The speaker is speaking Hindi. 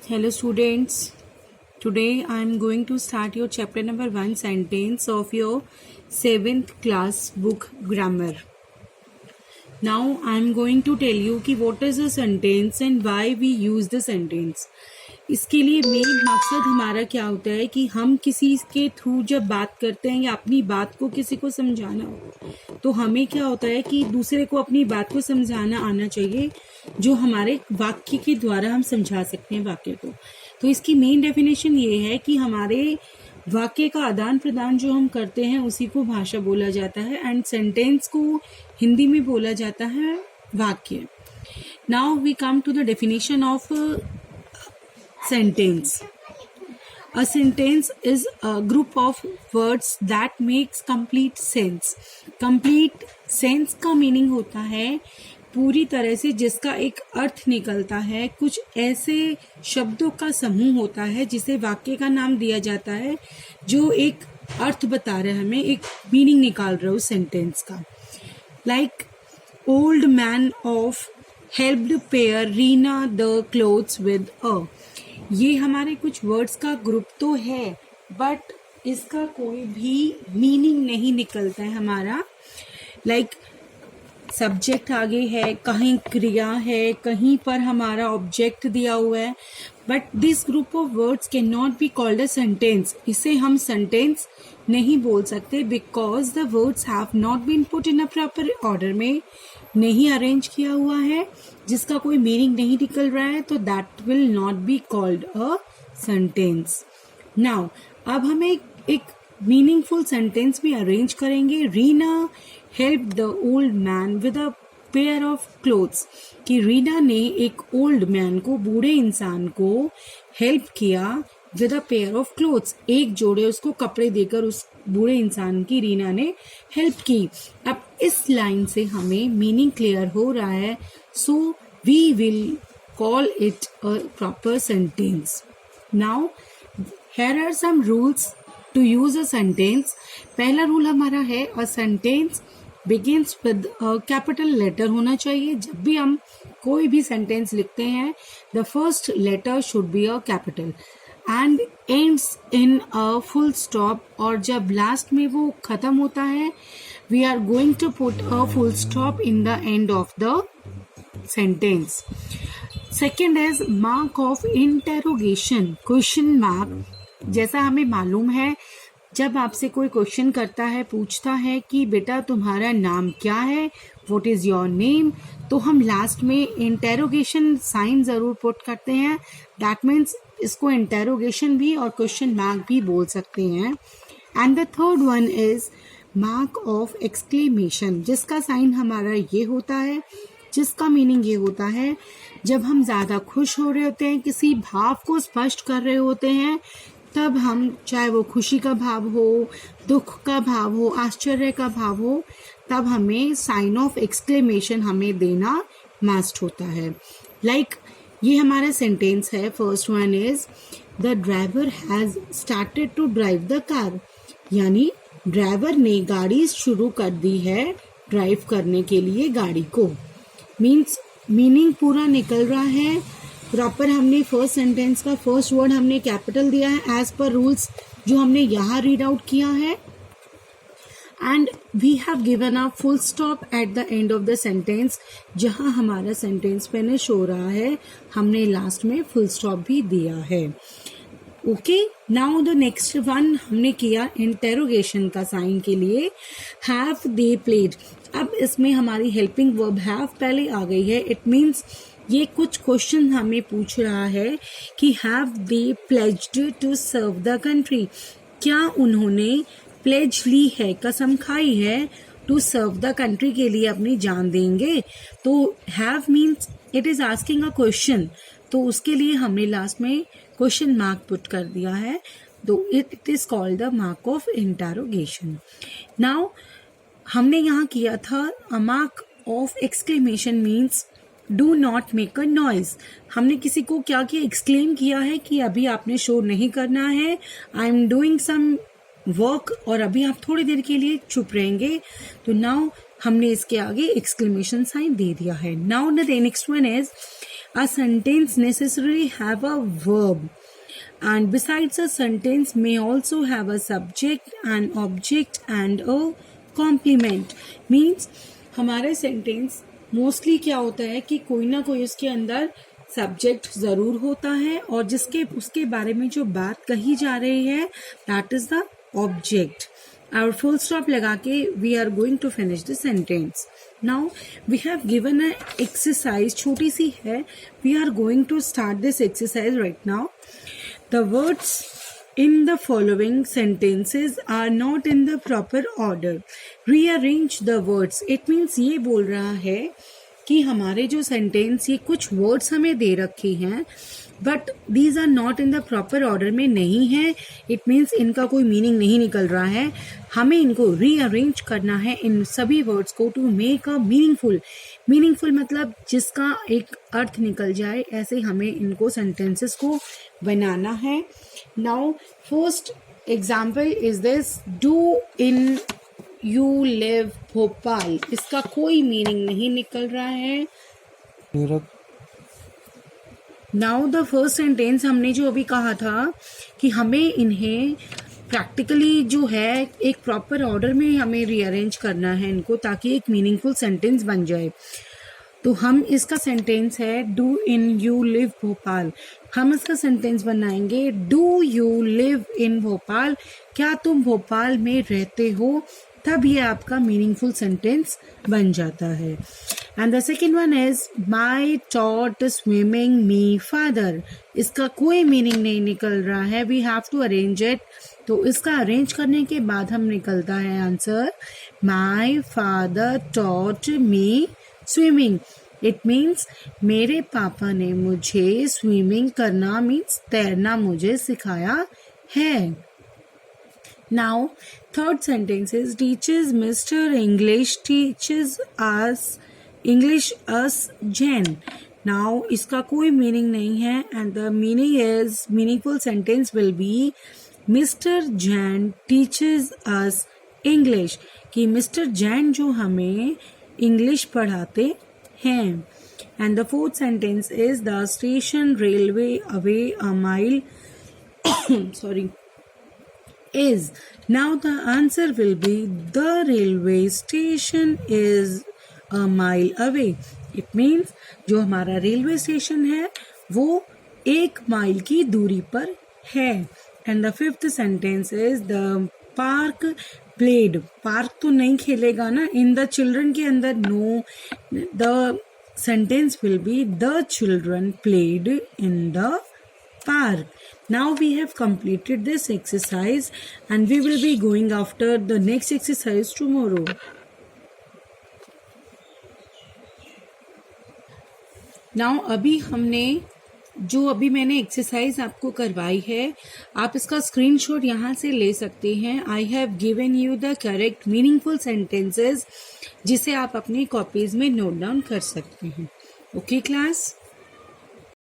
Hello students, today I am going to start your chapter number 1 sentence of your 7th class book grammar. Now I am going to tell you कि what is a sentence and why we use the sentence. इसके लिए मेन मकसद हमारा क्या होता है कि हम किसी के थ्रू जब बात करते हैं या अपनी बात को किसी को समझाना हो तो हमें क्या होता है कि दूसरे को अपनी बात को समझाना आना चाहिए जो हमारे वाक्य के द्वारा हम समझा सकते हैं वाक्य को। तो इसकी मेन डेफिनेशन ये है कि हमारे वाक्य का आदान प्रदान जो हम करते हैं उसी को भाषा बोला जाता है एंड सेंटेंस को हिंदी में बोला जाता है वाक्य। Now we come to the definition of sentence. A sentence is a group of words that makes complete sense. Complete sense का meaning होता है पूरी तरह से जिसका एक अर्थ निकलता है। कुछ ऐसे शब्दों का समूह होता है जिसे वाक्य का नाम दिया जाता है जो एक अर्थ बता रहा है, हमें एक मीनिंग निकाल रहा है उस सेंटेंस का। Like old man of helped pair Reena the clothes with a. ये हमारे कुछ वर्ड्स का ग्रुप तो है बट इसका कोई भी मीनिंग नहीं निकलता है हमारा। लाइक सब्जेक्ट आगे है, कहीं क्रिया है, कहीं पर हमारा ऑब्जेक्ट दिया हुआ है, but this group of words can not be called a sentence. इसे हम सेंटेंस नहीं बोल सकते because the words have not been put in a proper order में नहीं अरेंज किया हुआ है, जिसका कोई मीनिंग नहीं निकल रहा है, तो that will not be called a sentence. Now अब हमें एक मीनिंगफुल सेंटेंस भी अरेंज करेंगे। Reena help the old man with a pair of clothes, कि रीना ने एक ओल्ड मैन को, बूढ़े इंसान को हेल्प किया with a pair of clothes, एक जोड़े उसको कपड़े देकर उस बूढ़े इंसान की रीना ने हेल्प की। अब इस लाइन से हमें मीनिंग क्लियर हो रहा है, so we will call it a proper sentence. Now here are some rules to use a sentence. पहला रूल हमारा है a sentence begins with a capital letter होना चाहिए। जब भी हम कोई भी सेंटेंस लिखते हैं the first letter should be a capital and ends in a full stop, और जब लास्ट में वो खत्म होता है we are going to put a full stop in the end of the sentence. Second is mark of interrogation, question mark. जैसा हमें मालूम है जब आपसे कोई क्वेश्चन करता है, पूछता है कि बेटा तुम्हारा नाम क्या है, व्हाट इज योर नेम, तो हम लास्ट में इंटेरोगेशन साइन जरूर पुट करते हैं। दैट मीन्स इसको इंटेरोगेशन भी और क्वेश्चन मार्क भी बोल सकते हैं। And the third one is mark of exclamation, जिसका साइन हमारा ये होता है, जिसका मीनिंग ये होता है जब हम ज्यादा खुश हो रहे होते हैं, किसी भाव को स्पष्ट कर रहे होते हैं, तब हम, चाहे वो खुशी का भाव हो, दुख का भाव हो, आश्चर्य का भाव हो, तब हमें साइन ऑफ एक्सक्लेमेशन हमें देना मस्ट होता है। लाइक ये हमारा सेंटेंस है। First one is the driver has started to drive the car, यानी ड्राइवर ने गाड़ी शुरू कर दी है ड्राइव करने के लिए गाड़ी को। मीन्स मीनिंग पूरा निकल रहा है प्रॉपर। हमने फर्स्ट सेंटेंस का फर्स्ट वर्ड हमने कैपिटल दिया है एज पर रूल्स जो हमने यहाँ रीड आउट किया है, and we have given a full stop at the end of the sentence. जहां हमारा सेंटेंस फिनिश हो रहा है हमने लास्ट में फुल स्टॉप भी दिया है। Okay, now the next one हमने किया इंटेरोगेशन का साइन के लिए हैव दे प्लेड। अब इसमें हमारी हेल्पिंग वर्ब हैव पहले आ गई है। इट मीन्स ये कुछ क्वेश्चन हमें पूछ रहा है कि have they pledged to serve the country, क्या उन्होंने प्लेज ली है, कसम खाई है, टू सर्व द कंट्री, के लिए अपनी जान देंगे। तो have means it is asking a question, तो उसके लिए हमने लास्ट में क्वेश्चन मार्क पुट कर दिया है, तो it is called the mark of interrogation. Now हमने यहाँ किया था a mark of exclamation means do not make a noise. हमने किसी को क्या किया, एक्सक्लेम किया है कि अभी आपने शोर नहीं करना है, I am doing some work, और अभी आप थोड़ी देर के लिए चुप रहेंगे। तो नाउ हमने इसके आगे एक्सक्लेमेशन साइन दे दिया है। Now the next one is A sentence necessarily have a verb, and besides a sentence may also have a subject, an object and a complement. Means हमारे सेंटेंस मोस्टली क्या होता है कि कोई ना कोई उसके अंदर सब्जेक्ट जरूर होता है और जिसके उसके बारे में जो बात कही जा रही है दैट इज द ऑब्जेक्ट. और फुल स्टॉप लगा के we are going to finish the sentence. Now we have given a exercise, छोटी सी है. We are going to start this exercise right now. The words in the following sentences are not in the proper order. Rearrange the words. It means ये बोल रहा है कि हमारे जो सेंटेंस ये कुछ वर्ड्स हमें दे रखे हैं but these are not in the proper order में नहीं है. इट मीन्स इनका कोई मीनिंग नहीं निकल रहा है. हमें इनको रीअरेंज करना है इन सभी वर्ड्स को to make a meaningful. Meaningful मतलब जिसका एक अर्थ निकल जाए, ऐसे हमें इनको सेंटेंसेस को बनाना है. Now first example is this, do in you live Bhopal. इसका कोई मीनिंग नहीं निकल रहा है. नाउ द फर्स्ट सेंटेंस हमने जो अभी कहा था कि हमें इन्हें प्रैक्टिकली जो है एक प्रॉपर ऑर्डर में हमें रीअरेंज करना है इनको, ताकि एक मीनिंगफुल सेंटेंस बन जाए. तो हम इसका सेंटेंस है do in you live Bhopal. हम इसका सेंटेंस बनाएंगे do you live in Bhopal. क्या तुम भोपाल में रहते हो? तब ये आपका मीनिंगफुल सेंटेंस बन जाता है. And the second one is my taught swimming me father. इसका कोई मीनिंग नहीं निकल रहा है. We have to arrange it. तो इसका अरेंज करने के बाद हम निकलता है answer my father taught me swimming. It means मेरे पापा ने मुझे स्विमिंग करना मीन्स तैरना मुझे सिखाया है. Now, third sentence is teaches Mr. English teaches us Jen. Now, इसका कोई meaning नहीं है and the meaning is meaningful sentence will be Mr. Jan teaches us English. कि Mr. Jan जो हमें English पढ़ाते हैं. And the fourth sentence is the station railway away a mile sorry is. Now the answer will be the railway station is a mile away. It means जो हमारा रेलवे स्टेशन है वो 1 माइल की दूरी पर है. And the fifth sentence is the park played. Park तो नहीं खेलेगा ना. In the children के अंदर no. The sentence will be the children played in the park. Now we have completed this exercise and we will be going after the next exercise tomorrow. Now अभी हमने जो अभी मैंने एक्सरसाइज आपको करवाई है, आप इसका स्क्रीनशॉट यहाँ से ले सकते हैं. I have given you the correct meaningful sentences जिसे आप अपनी कॉपीज में नोट डाउन कर सकते हैं. Okay class.